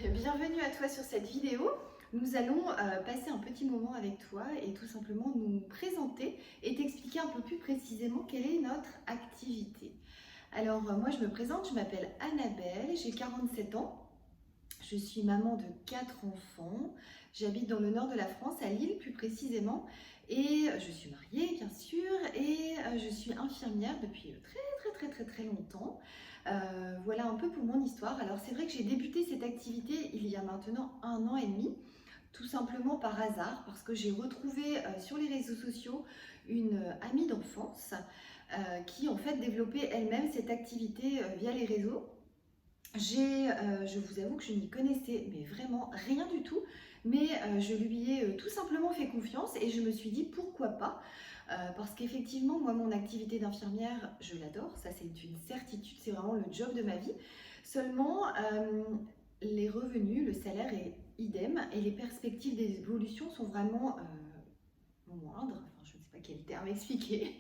Bienvenue à toi sur cette vidéo. Nous allons passer un petit moment avec toi et tout simplement nous présenter et t'expliquer un peu plus précisément quelle est notre activité. Alors moi je me présente, je m'appelle Annabelle, j'ai 47 ans, je suis maman de 4 enfants, j'habite dans le nord de la France, à Lille plus précisément, et je suis mariée bien sûr, et je suis infirmière depuis très longtemps. Voilà un peu pour mon histoire. Alors c'est vrai que j'ai débuté cette activité il y a maintenant 1 an et demi, tout simplement par hasard, parce que j'ai retrouvé sur les réseaux sociaux une amie d'enfance qui en fait développait elle-même cette activité via les réseaux. Je vous avoue que je n'y connaissais mais vraiment rien du tout, mais je lui ai tout simplement fait confiance et je me suis dit pourquoi pas, parce qu'effectivement moi mon activité d'infirmière je l'adore, ça c'est une certitude, c'est vraiment le job de ma vie. Seulement les revenus, le salaire est idem et les perspectives d'évolution sont vraiment moindres, enfin, je ne sais pas quel terme expliquer,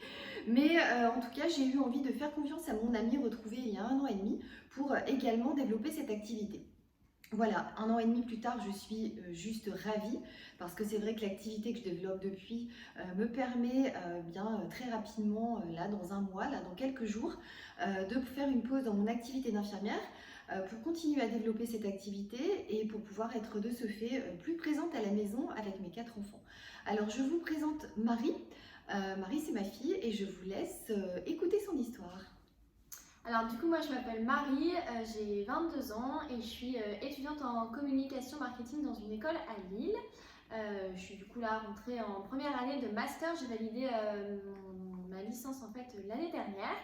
mais en tout cas j'ai eu envie de faire confiance à mon amie retrouvée il y a 1 an et demi pour également développer cette activité. Voilà, 1 an et demi plus tard, je suis juste ravie parce que c'est vrai que l'activité que je développe depuis me permet bien très rapidement, là dans un mois, là dans quelques jours, de faire une pause dans mon activité d'infirmière pour continuer à développer cette activité et pour pouvoir être de ce fait plus présente à la maison avec mes 4 enfants. Alors je vous présente Marie. Marie c'est ma fille et je vous laisse écouter son histoire. Alors du coup moi je m'appelle Marie, j'ai 22 ans et je suis étudiante en communication marketing dans une école à Lille. Je suis du coup là rentrée en première année de master, j'ai validé ma licence en fait l'année dernière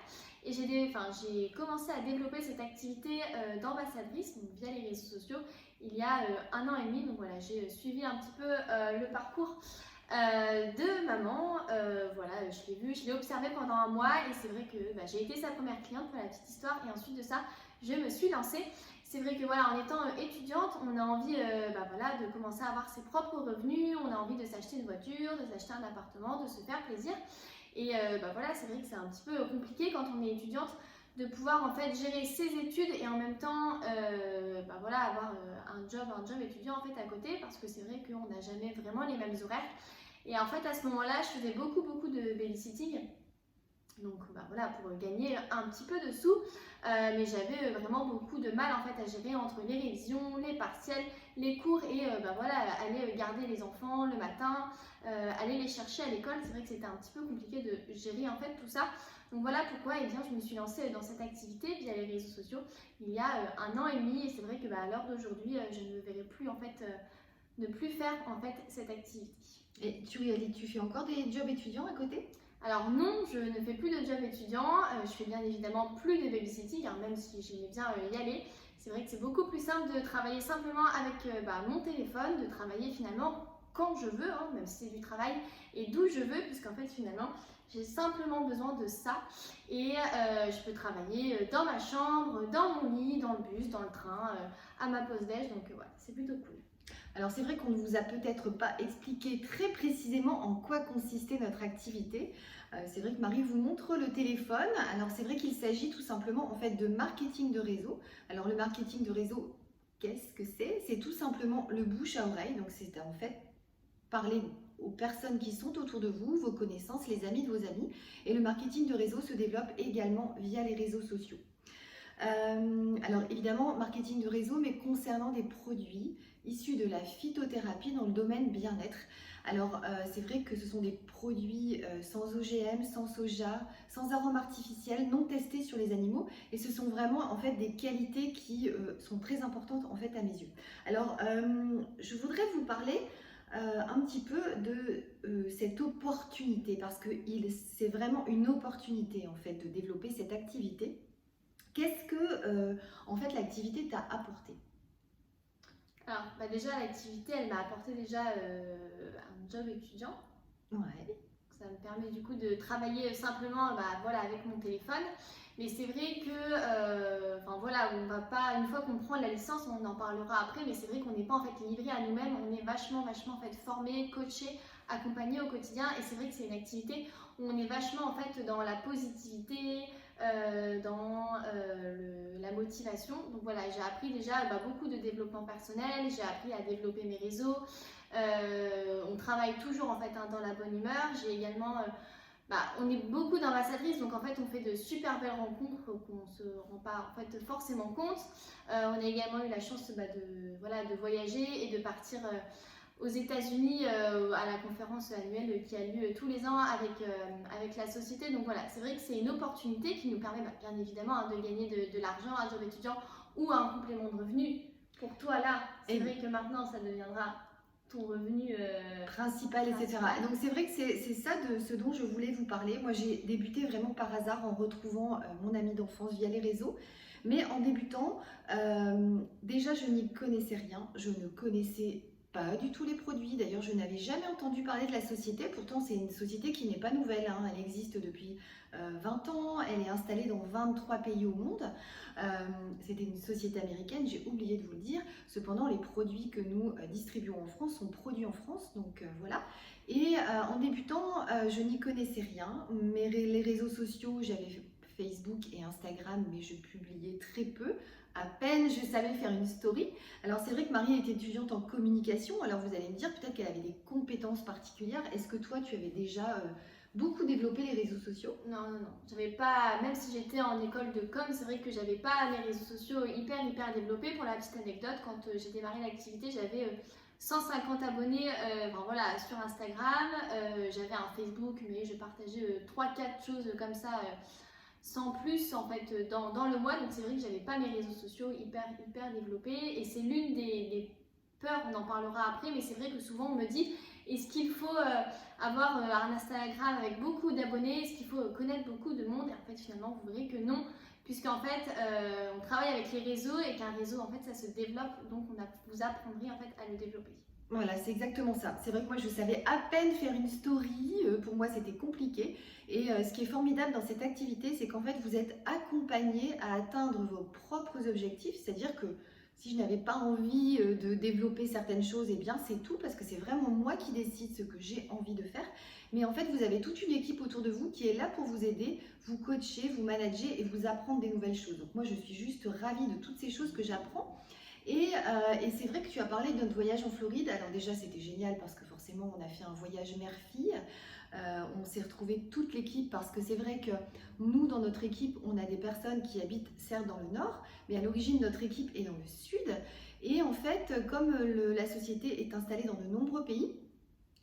et j'ai commencé à développer cette activité d'ambassadrice donc via les réseaux sociaux il y a 1 an et demi. Donc voilà, j'ai suivi un petit peu le parcours de maman. Voilà, je l'ai observé pendant un mois et c'est vrai que j'ai été sa première cliente pour la petite histoire et ensuite de ça, je me suis lancée. C'est vrai que voilà, en étant étudiante, on a envie voilà, de commencer à avoir ses propres revenus, on a envie de s'acheter une voiture, de s'acheter un appartement, de se faire plaisir. Et voilà, c'est vrai que c'est un petit peu compliqué quand on est étudiante de pouvoir en fait gérer ses études et en même temps voilà, avoir un job étudiant en fait à côté, parce que c'est vrai qu'on n'a jamais vraiment les mêmes horaires. Et en fait à ce moment-là, je faisais beaucoup de babysitting. Donc voilà, pour gagner un petit peu de sous, mais j'avais vraiment beaucoup de mal en fait à gérer entre les révisions, les partiels, les cours et voilà, aller garder les enfants le matin, aller les chercher à l'école. C'est vrai que c'était un petit peu compliqué de gérer en fait tout ça. Donc voilà pourquoi je me suis lancée dans cette activité via les réseaux sociaux il y a 1 an et demi. Et c'est vrai que à l'heure d'aujourd'hui, je ne me verrai plus en fait ne plus faire en fait cette activité. Et tu fais encore des jobs étudiants à côté? Alors non, je ne fais plus de job étudiant, je fais bien évidemment plus de babysitting, hein, même si j'aimais bien y aller. C'est vrai que c'est beaucoup plus simple de travailler simplement avec mon téléphone, de travailler finalement quand je veux, hein, même si c'est du travail, et d'où je veux, puisqu'en fait finalement j'ai simplement besoin de ça. Et je peux travailler dans ma chambre, dans mon lit, dans le bus, dans le train, à ma pause déj, donc voilà, c'est plutôt cool. Alors c'est vrai qu'on ne vous a peut-être pas expliqué très précisément en quoi consistait notre activité. C'est vrai que Marie vous montre le téléphone. Alors c'est vrai qu'il s'agit tout simplement en fait de marketing de réseau. Alors le marketing de réseau, qu'est-ce que c'est? C'est tout simplement le bouche à oreille. Donc c'est en fait parler aux personnes qui sont autour de vous, vos connaissances, les amis de vos amis. Et le marketing de réseau se développe également via les réseaux sociaux. Alors évidemment, marketing de réseau, mais concernant des produits issus de la phytothérapie dans le domaine bien-être. Alors c'est vrai que ce sont des produits sans OGM, sans soja, sans arôme artificiel, non testés sur les animaux, et ce sont vraiment en fait des qualités qui sont très importantes en fait à mes yeux. Alors je voudrais vous parler un petit peu de cette opportunité, parce que c'est vraiment une opportunité en fait de développer cette activité. Qu'est-ce que en fait l'activité t'a apporté? Alors déjà l'activité elle m'a apporté déjà un job étudiant. Ouais. Ça me permet du coup de travailler simplement voilà, avec mon téléphone. Mais c'est vrai que, voilà, on va pas, une fois qu'on prend la licence, on en parlera après, mais c'est vrai qu'on n'est pas en fait livré à nous-mêmes, on est vachement en fait formé, coaché, accompagné au quotidien. Et c'est vrai que c'est une activité où on est vachement en fait dans la positivité, dans la motivation. Donc voilà, j'ai appris déjà beaucoup de développement personnel, j'ai appris à développer mes réseaux. On travaille toujours en fait dans la bonne humeur. J'ai également on est beaucoup d'ambassadrices, donc en fait on fait de super belles rencontres qu'on ne se rend pas en fait forcément compte. On a également eu la chance de voyager et de partir aux États-Unis à la conférence annuelle qui a lieu tous les ans avec la société. Donc voilà, c'est vrai que c'est une opportunité qui nous permet bien évidemment de gagner de l'argent, un job étudiant ou un complément de revenu. Pour toi là, c'est vrai que maintenant ça deviendra ton revenu principal, etc. Donc c'est vrai que c'est ça de ce dont je voulais vous parler. Moi j'ai débuté vraiment par hasard en retrouvant mon ami d'enfance via les réseaux. Mais en débutant, déjà je n'y connaissais rien, je ne connaissais pas du tout les produits. D'ailleurs je n'avais jamais entendu parler de la société, pourtant c'est une société qui n'est pas nouvelle, hein. Elle existe depuis 20 ans, elle est installée dans 23 pays au monde. C'était une société américaine, j'ai oublié de vous le dire. Cependant, les produits que nous distribuons en France sont produits en France, donc voilà. Et en débutant, je n'y connaissais rien. Mais les réseaux sociaux, j'avais Facebook et Instagram, mais je publiais très peu. À peine je savais faire une story. Alors c'est vrai que Marie est étudiante en communication, alors vous allez me dire peut-être qu'elle avait des compétences particulières. Est-ce que toi, tu avais déjà beaucoup développé les réseaux sociaux? Non. J'avais pas, même si j'étais en école de com, c'est vrai que j'avais pas mes réseaux sociaux hyper développés. Pour la petite anecdote, quand j'ai démarré l'activité, j'avais 150 abonnés sur Instagram. J'avais un Facebook, mais je partageais 3-4 choses comme ça. Sans plus en fait dans le mois, donc c'est vrai que j'avais pas mes réseaux sociaux hyper développés et c'est l'une des peurs, on en parlera après, mais c'est vrai que souvent on me dit est-ce qu'il faut avoir un Instagram avec beaucoup d'abonnés, est-ce qu'il faut connaître beaucoup de monde, et en fait finalement vous verrez que non, puisqu'en fait on travaille avec les réseaux et qu'un réseau en fait ça se développe, donc vous apprendrez en fait à le développer. Voilà, c'est exactement ça. C'est vrai que moi, je savais à peine faire une story. Pour moi, c'était compliqué. Et ce qui est formidable dans cette activité, c'est qu'en fait, vous êtes accompagné à atteindre vos propres objectifs. C'est-à-dire que si je n'avais pas envie de développer certaines choses, eh bien, c'est tout parce que c'est vraiment moi qui décide ce que j'ai envie de faire. Mais en fait, vous avez toute une équipe autour de vous qui est là pour vous aider, vous coacher, vous manager et vous apprendre des nouvelles choses. Donc moi, je suis juste ravie de toutes ces choses que j'apprends. Et c'est vrai que tu as parlé de notre voyage en Floride. Alors déjà, c'était génial parce que forcément, on a fait un voyage mère-fille. On s'est retrouvés toute l'équipe parce que c'est vrai que nous, dans notre équipe, on a des personnes qui habitent certes dans le nord, mais à l'origine, notre équipe est dans le sud. Et en fait, comme la société est installée dans de nombreux pays,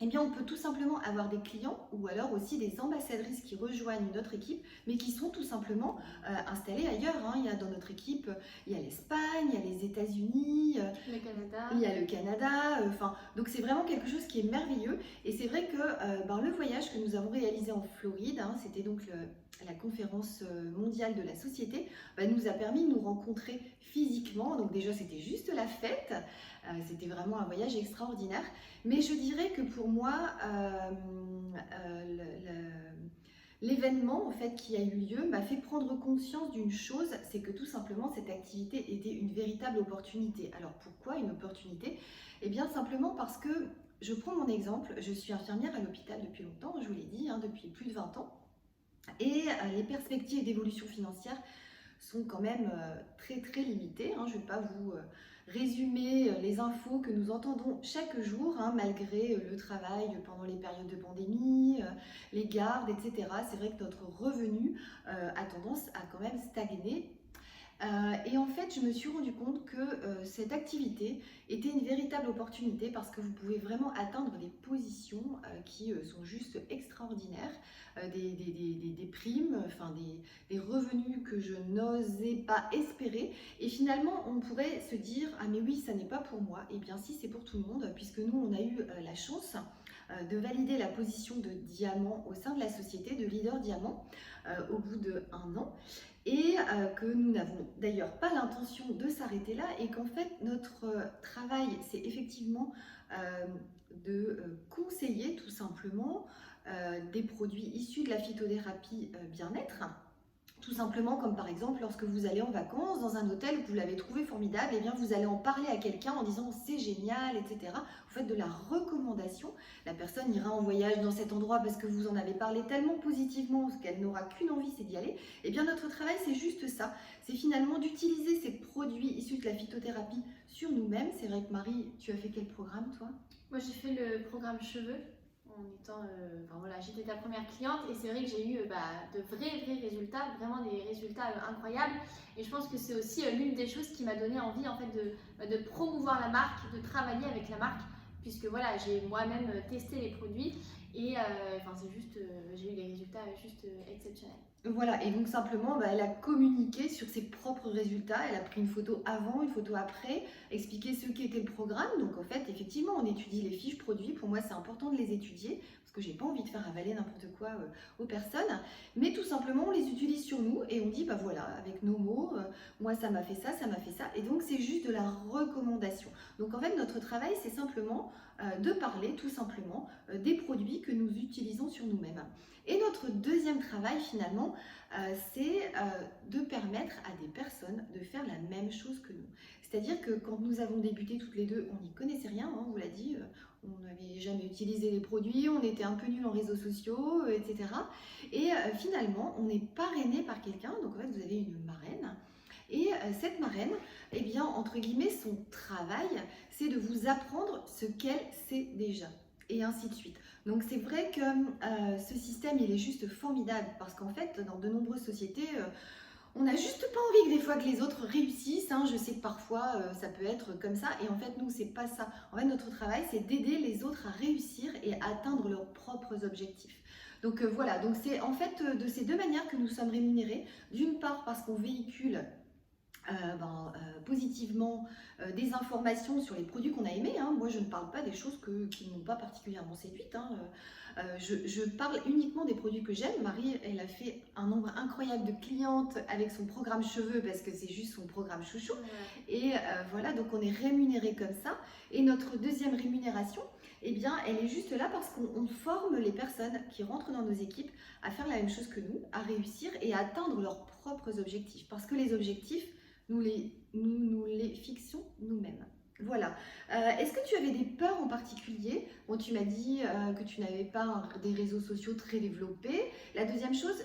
eh bien, on peut tout simplement avoir des clients ou alors aussi des ambassadrices qui rejoignent notre équipe, mais qui sont tout simplement installées ailleurs, hein. Il y a dans notre équipe, il y a l'Espagne, il y a les États-Unis, le Canada. Il y a le Canada. Donc c'est vraiment quelque chose qui est merveilleux. Et c'est vrai que le voyage que nous avons réalisé en Floride, hein, c'était donc la conférence mondiale de la société, nous a permis de nous rencontrer physiquement. Donc déjà, c'était juste la fête. C'était vraiment un voyage extraordinaire. Mais je dirais que pour moi, l'événement en fait, qui a eu lieu m'a fait prendre conscience d'une chose, c'est que tout simplement cette activité était une véritable opportunité. Alors pourquoi une opportunité? Eh bien simplement parce que, je prends mon exemple, je suis infirmière à l'hôpital depuis longtemps, je vous l'ai dit, hein, depuis plus de 20 ans. Et les perspectives d'évolution financière sont quand même très limitées, hein. Je ne vais pas vous résumer les infos que nous entendons chaque jour, hein, malgré le travail pendant les périodes de pandémie, les gardes, etc. C'est vrai que notre revenu a tendance à quand même stagner. Et en fait, je me suis rendu compte que cette activité était une véritable opportunité parce que vous pouvez vraiment atteindre des positions qui sont juste extraordinaires, des primes, enfin des revenus que je n'osais pas espérer. Et finalement, on pourrait se dire « Ah mais oui, ça n'est pas pour moi ». Eh bien si, c'est pour tout le monde, puisque nous, on a eu la chance de valider la position de diamant au sein de la société, de leader diamant, au bout d'1 an. Et que nous n'avons d'ailleurs pas l'intention de s'arrêter là et qu'en fait notre travail c'est effectivement de conseiller tout simplement des produits issus de la phytothérapie bien-être, Tout simplement comme par exemple lorsque vous allez en vacances dans un hôtel que vous l'avez trouvé formidable, et bien vous allez en parler à quelqu'un en disant c'est génial, etc. Vous faites de la recommandation. La personne ira en voyage dans cet endroit parce que vous en avez parlé tellement positivement qu'elle n'aura qu'une envie, c'est d'y aller. Et bien notre travail c'est juste ça, c'est finalement d'utiliser ces produits issus de la phytothérapie sur nous-mêmes. C'est vrai que Marie, tu as fait quel programme toi? Moi, j'ai fait le programme cheveux en étant, enfin voilà, j'étais ta première cliente et c'est vrai que j'ai eu de vrais résultats, vraiment des résultats incroyables. Et je pense que c'est aussi l'une des choses qui m'a donné envie en fait de promouvoir la marque, de travailler avec la marque, puisque voilà, j'ai moi-même testé les produits et enfin c'est juste, j'ai eu des résultats juste exceptionnels. Voilà, et donc simplement, elle a communiqué sur ses propres résultats. Elle a pris une photo avant, une photo après, expliqué ce qu'était le programme. Donc en fait, effectivement, on étudie les fiches produits. Pour moi, c'est important de les étudier parce que j'ai pas envie de faire avaler n'importe quoi aux personnes. Mais tout simplement, on les utilise sur nous et on dit, voilà, avec nos mots, moi ça m'a fait ça, ça m'a fait ça. Et donc c'est juste de la recommandation. Donc en fait, notre travail, c'est simplement de parler tout simplement des produits que nous utilisons sur nous-mêmes. Et notre deuxième travail finalement, c'est de permettre à des personnes de faire la même chose que nous. C'est-à-dire que quand nous avons débuté toutes les deux, on n'y connaissait rien, on vous l'a dit, on n'avait jamais utilisé les produits, on était un peu nuls en réseaux sociaux, etc. Et finalement, on est parrainé par quelqu'un, donc en fait vous avez une marraine. Et cette marraine, eh bien, entre guillemets, son travail, c'est de vous apprendre ce qu'elle sait déjà, et ainsi de suite. Donc c'est vrai que ce système, il est juste formidable, parce qu'en fait, dans de nombreuses sociétés, on n'a juste pas envie que des fois que les autres réussissent. Je sais que parfois, ça peut être comme ça, et en fait, nous, c'est pas ça. En fait, notre travail, c'est d'aider les autres à réussir et à atteindre leurs propres objectifs. Donc voilà, donc c'est en fait de ces deux manières que nous sommes rémunérés. D'une part, parce qu'on véhicule positivement des informations sur les produits qu'on a aimés. Moi, je ne parle pas des choses qui ne m'ont pas particulièrement séduite. Je parle uniquement des produits que j'aime. Marie, elle a fait un nombre incroyable de clientes avec son programme cheveux parce que c'est juste son programme chouchou. Ouais. Et voilà, donc on est rémunéré comme ça. Et notre deuxième rémunération, eh bien, elle est juste là parce qu'on forme les personnes qui rentrent dans nos équipes à faire la même chose que nous, à réussir et à atteindre leurs propres objectifs. Parce que les objectifs, nous les fixons nous-mêmes. Voilà. Est-ce que tu avais des peurs en particulier? Bon, tu m'as dit que tu n'avais pas des réseaux sociaux très développés. La deuxième chose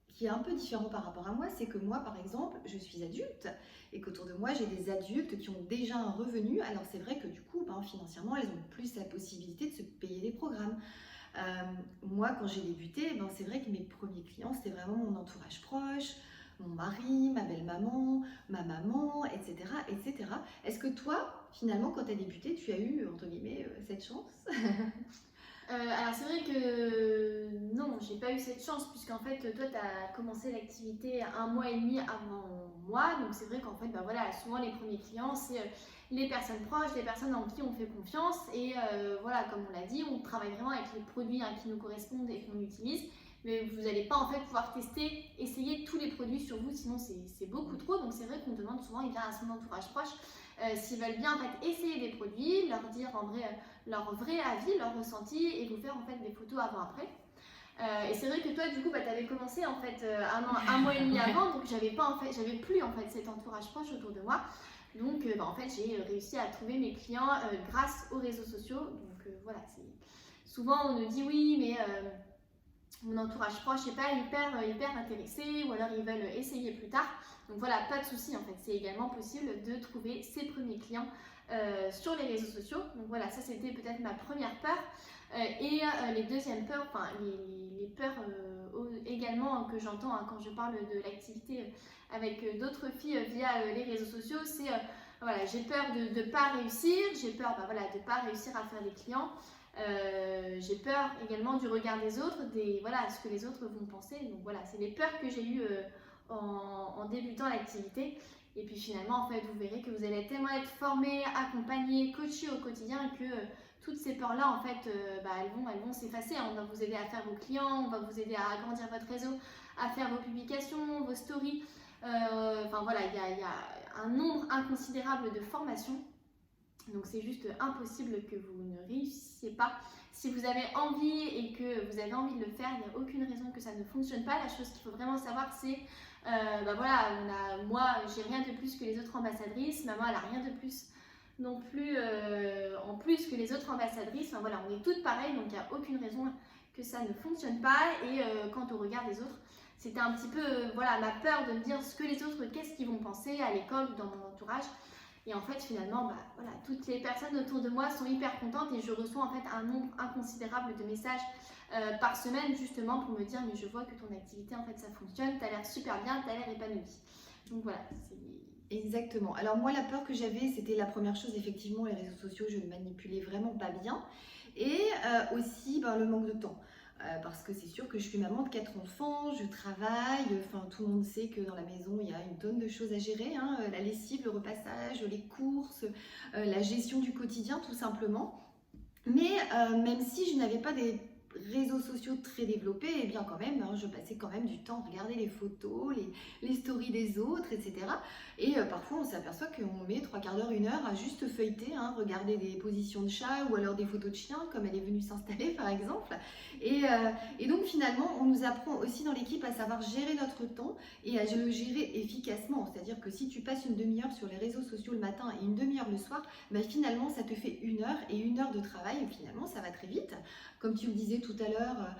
qui est un peu différent par rapport à moi, c'est que moi, par exemple, je suis adulte et qu'autour de moi, j'ai des adultes qui ont déjà un revenu. Alors c'est vrai que du coup, financièrement, elles ont plus la possibilité de se payer des programmes. Moi, quand j'ai débuté, c'est vrai que mes premiers clients, c'était vraiment mon entourage proche, mon mari, ma belle-maman, ma maman, etc., etc. Est-ce que toi, finalement, quand tu as débuté, tu as eu, entre guillemets, cette chance? Alors c'est vrai que non, j'ai pas eu cette chance puisqu'en fait toi tu as commencé l'activité 1 mois et demi avant moi, donc c'est vrai qu'en fait voilà, souvent les premiers clients c'est les personnes proches, les personnes en qui on fait confiance et voilà, comme on l'a dit, on travaille vraiment avec les produits qui nous correspondent et qu'on utilise, mais vous n'allez pas en fait pouvoir tester, essayer tous les produits sur vous, sinon c'est beaucoup trop. Donc c'est vrai qu'on demande souvent à son entourage proche s'ils veulent bien en fait essayer des produits, leur dire en vrai leur vrai avis, leur ressenti et vous faire en fait des photos avant-après. Et c'est vrai que toi du coup tu avais commencé en fait un mois et demi avant, donc j'avais plus en fait cet entourage proche autour de moi. Donc en fait j'ai réussi à trouver mes clients grâce aux réseaux sociaux. Donc voilà, souvent on nous dit oui mais mon entourage proche n'est pas hyper intéressé ou alors ils veulent essayer plus tard. Donc voilà, pas de souci en fait, c'est également possible de trouver ses premiers clients sur les réseaux sociaux. Donc voilà, ça c'était peut-être ma première peur. Et les deuxièmes peurs, enfin les peurs également que j'entends quand je parle de l'activité avec d'autres filles via les réseaux sociaux, c'est voilà, j'ai peur de ne pas réussir, j'ai peur de ne pas réussir à faire des clients. J'ai peur également du regard des autres, voilà, ce que les autres vont penser. Donc voilà, c'est les peurs que j'ai eues en débutant l'activité. Et puis finalement, en fait, vous verrez que vous allez tellement être formé, accompagné, coaché au quotidien que toutes ces peurs-là, en fait, elles vont s'effacer. On va vous aider à faire vos clients, on va vous aider à agrandir votre réseau, à faire vos publications, vos stories. Enfin voilà, il y a un nombre inconsidérable de formations. Donc c'est juste impossible que vous ne réussissiez pas. Si vous avez envie et que vous avez envie de le faire, il n'y a aucune raison que ça ne fonctionne pas. La chose qu'il faut vraiment savoir, c'est Voilà, moi, j'ai rien de plus que les autres ambassadrices, maman, elle a rien de plus non plus en plus que les autres ambassadrices. Enfin, voilà, on est toutes pareilles, donc il n'y a aucune raison que ça ne fonctionne pas. Et quant au regard des autres, c'était un petit peu voilà, ma peur de me dire ce que les autres, qu'est-ce qu'ils vont penser à l'école ou dans mon entourage. Et en fait, finalement, voilà, toutes les personnes autour de moi sont hyper contentes et je reçois en fait un nombre inconsidérable de messages par semaine justement pour me dire mais je vois que ton activité en fait ça fonctionne, tu as l'air super bien, tu as l'air épanouie. Donc voilà, c'est... Exactement. Alors moi, la peur que j'avais, c'était la première chose, effectivement, les réseaux sociaux, je ne manipulais vraiment pas bien. Et aussi le manque de temps. Parce que c'est sûr que je suis maman de 4 enfants, je travaille, enfin tout le monde sait que dans la maison il y a une tonne de choses à gérer, hein, la lessive, le repassage, les courses, la gestion du quotidien tout simplement. Mais même si je n'avais pas des réseaux sociaux très développés, et bien quand même, hein, je passais quand même du temps à regarder les photos, les stories des autres, etc. Et parfois on s'aperçoit qu'on met 3/4 d'heure, 1 heure à juste feuilleter, hein, regarder des positions de chat ou alors des photos de chiens, comme elle est venue s'installer par exemple. Et donc finalement, on nous apprend aussi dans l'équipe à savoir gérer notre temps et à le gérer efficacement. C'est-à-dire que si tu passes une demi-heure sur les réseaux sociaux le matin et une demi-heure le soir, finalement ça te fait 1 heure et 1 heure de travail et finalement ça va très vite. Comme tu le disais tout à l'heure,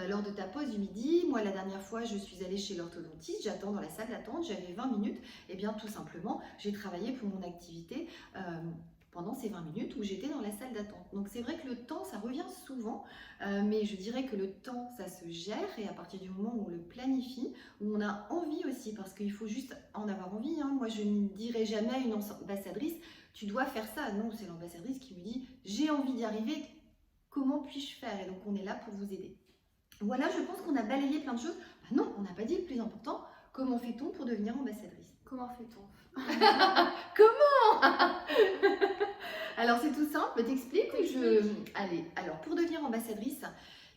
lors de ta pause du midi, moi la dernière fois je suis allée chez l'orthodontiste, j'attends dans la salle d'attente, j'avais 20 minutes, et bien tout simplement j'ai travaillé pour mon activité pendant ces 20 minutes où j'étais dans la salle d'attente. Donc c'est vrai que le temps ça revient souvent, mais je dirais que le temps ça se gère et à partir du moment où on le planifie, où on a envie aussi, parce qu'il faut juste en avoir envie, hein. Moi je ne dirai jamais à une ambassadrice tu dois faire ça, non, c'est l'ambassadrice qui me dit j'ai envie d'y arriver, comment puis-je faire? Et donc on est là pour vous aider. Voilà, je pense qu'on a balayé plein de choses. Non, on n'a pas dit le plus important, comment fait-on pour devenir ambassadrice? Comment fait-on? Comment? Alors c'est tout simple, t'expliques ou je... Allez, alors pour devenir ambassadrice,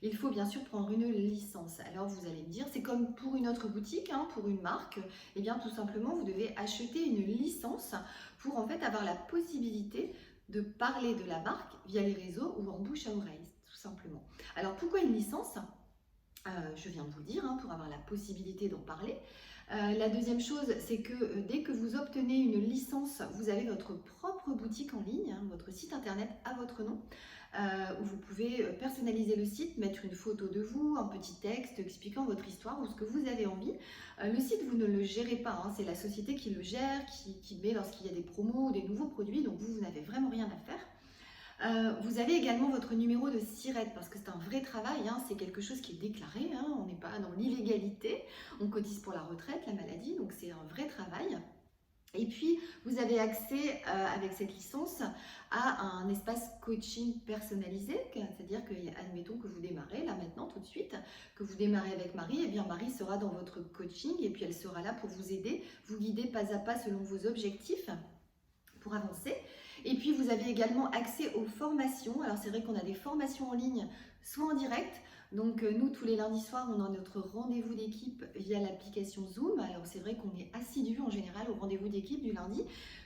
il faut bien sûr prendre une licence. Alors vous allez me dire, c'est comme pour une autre boutique, hein, pour une marque, et bien tout simplement vous devez acheter une licence pour en fait avoir la possibilité de parler de la marque via les réseaux ou en bouche à oreille, tout simplement. Alors pourquoi une licence? Je viens de vous le dire, hein, pour avoir la possibilité d'en parler. La deuxième chose, c'est que dès que vous obtenez une licence, vous avez votre propre boutique en ligne, hein, votre site internet à votre nom, où vous pouvez personnaliser le site, mettre une photo de vous, un petit texte expliquant votre histoire ou ce que vous avez envie. Le site, vous ne le gérez pas, hein, c'est la société qui le gère, qui met lorsqu'il y a des promos ou des nouveaux produits, donc vous n'avez vraiment rien à faire. Vous avez également votre numéro de SIRET parce que c'est un vrai travail, hein, c'est quelque chose qui est déclaré, hein, on n'est pas dans l'illégalité, on cotise pour la retraite, la maladie, donc c'est un vrai travail. Et puis, vous avez accès avec cette licence à un espace coaching personnalisé, c'est-à-dire que, admettons que vous démarrez là maintenant tout de suite, que vous démarrez avec Marie, et bien Marie sera dans votre coaching et puis elle sera là pour vous aider, vous guider pas à pas selon vos objectifs pour avancer. Et puis vous avez également accès aux formations. Alors c'est vrai qu'on a des formations en ligne, soit en direct. Donc nous, tous les lundis soirs, on a notre rendez-vous d'équipe via l'application Zoom. Alors c'est vrai qu'on est assidus en général au rendez-vous d'équipe du lundi.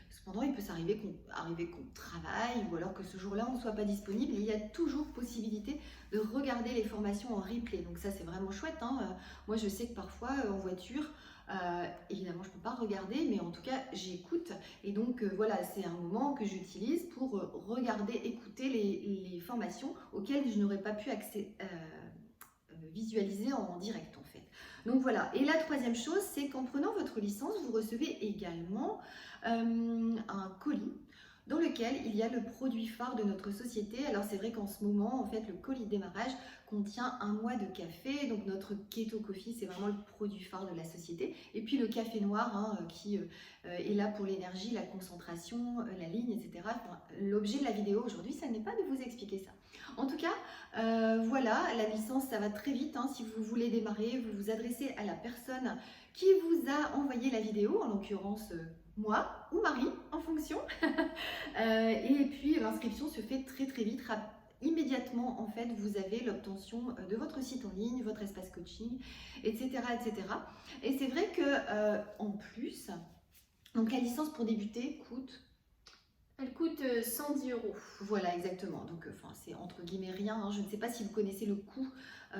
Cependant, il peut s'arriver qu'on travaille ou alors que ce jour-là, on ne soit pas disponible. Il y a toujours possibilité de regarder les formations en replay. Donc ça, c'est vraiment chouette, hein. Moi, je sais que parfois, en voiture, évidemment, je ne peux pas regarder, mais en tout cas, j'écoute. Et donc, voilà, c'est un moment que j'utilise pour regarder, écouter les formations auxquelles je n'aurais pas pu visualiser en direct, en fait. Donc, voilà. Et la troisième chose, c'est qu'en prenant votre licence, vous recevez également un colis dans lequel il y a le produit phare de notre société. Alors c'est vrai qu'en ce moment, en fait, le colis de démarrage contient 1 mois de café. Donc notre Keto Coffee, c'est vraiment le produit phare de la société. Et puis le café noir, hein, qui est là pour l'énergie, la concentration, la ligne, etc. Enfin, l'objet de la vidéo aujourd'hui, ça n'est pas de vous expliquer ça. En tout cas, voilà, la licence, ça va très vite, hein. Si vous voulez démarrer, vous vous adressez à la personne qui vous a envoyé la vidéo, en l'occurrence moi ou Marie, en fonction. Et puis l'inscription se fait très très vite, immédiatement en fait vous avez l'obtention de votre site en ligne, votre espace coaching, etc. etc. Et c'est vrai que en plus, donc la licence pour débuter coûte... Elle coûte 110 euros. Voilà, exactement. Donc, c'est entre guillemets rien, hein. Je ne sais pas si vous connaissez le coût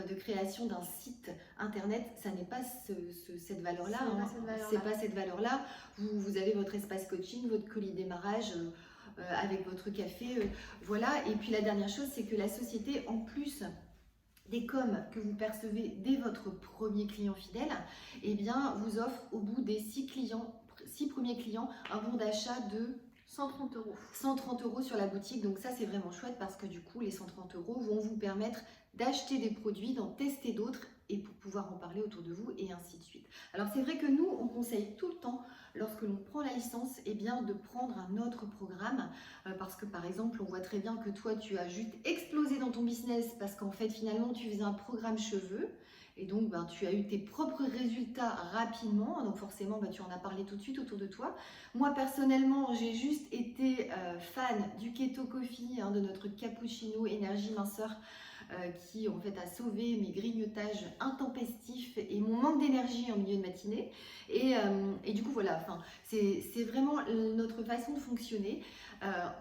de création d'un site internet. Ça n'est pas cette valeur-là. C'est pas cette valeur-là. Vous avez votre espace coaching, votre colis démarrage avec votre café. Voilà. Et puis la dernière chose, c'est que la société, en plus des coms que vous percevez dès votre premier client fidèle, eh bien, vous offre au bout des 6 premiers clients un bon d'achat de 130 euros. 130 euros sur la boutique. Donc ça, c'est vraiment chouette parce que du coup, les 130 euros vont vous permettre d'acheter des produits, d'en tester d'autres et pour pouvoir en parler autour de vous et ainsi de suite. Alors c'est vrai que nous, on conseille tout le temps, lorsque l'on prend la licence, eh bien, de prendre un autre programme parce que par exemple, on voit très bien que toi, tu as juste explosé dans ton business parce qu'en fait, finalement, tu faisais un programme cheveux. Et donc, tu as eu tes propres résultats rapidement. Donc, forcément, tu en as parlé tout de suite autour de toi. Moi, personnellement, j'ai juste été fan du Keto Coffee, de notre cappuccino énergie minceur qui, en fait, a sauvé mes grignotages intempestifs et mon manque d'énergie en milieu de matinée. Et du coup, voilà, c'est vraiment notre façon de fonctionner.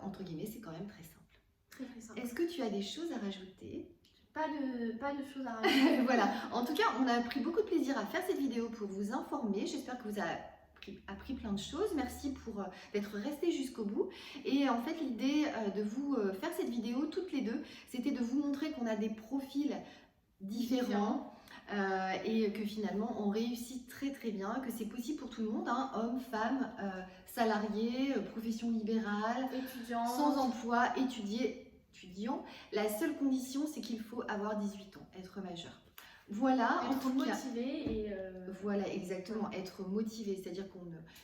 Entre guillemets, c'est quand même très simple. Très, très simple. Est-ce que tu as des choses à rajouter ? Pas de choses à rajouter. Voilà, en tout cas, on a pris beaucoup de plaisir à faire cette vidéo pour vous informer. J'espère que vous avez appris plein de choses. Merci d'être resté jusqu'au bout. Et en fait, l'idée de vous faire cette vidéo toutes les deux, c'était de vous montrer qu'on a des profils différents. Et que finalement on réussit très très bien, que c'est possible pour tout le monde, hommes, femmes, salariés, profession libérale, étudiants, sans emploi, étudiant. La seule condition, c'est qu'il faut avoir 18 ans, être majeur. Voilà, être motivé et voilà, exactement, être motivé, c'est-à-dire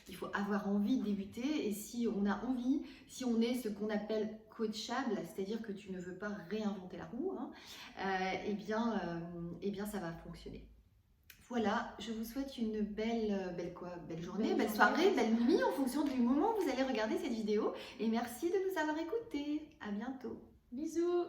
qu'il faut avoir envie de débuter, et si on a envie, si on est ce qu'on appelle coachable, c'est-à-dire que tu ne veux pas réinventer la roue, eh bien ça va fonctionner. Voilà, je vous souhaite une belle journée, belle soirée, belle nuit en fonction du moment où vous allez regarder cette vidéo, et merci de nous avoir écoutés. À bientôt. Bisous.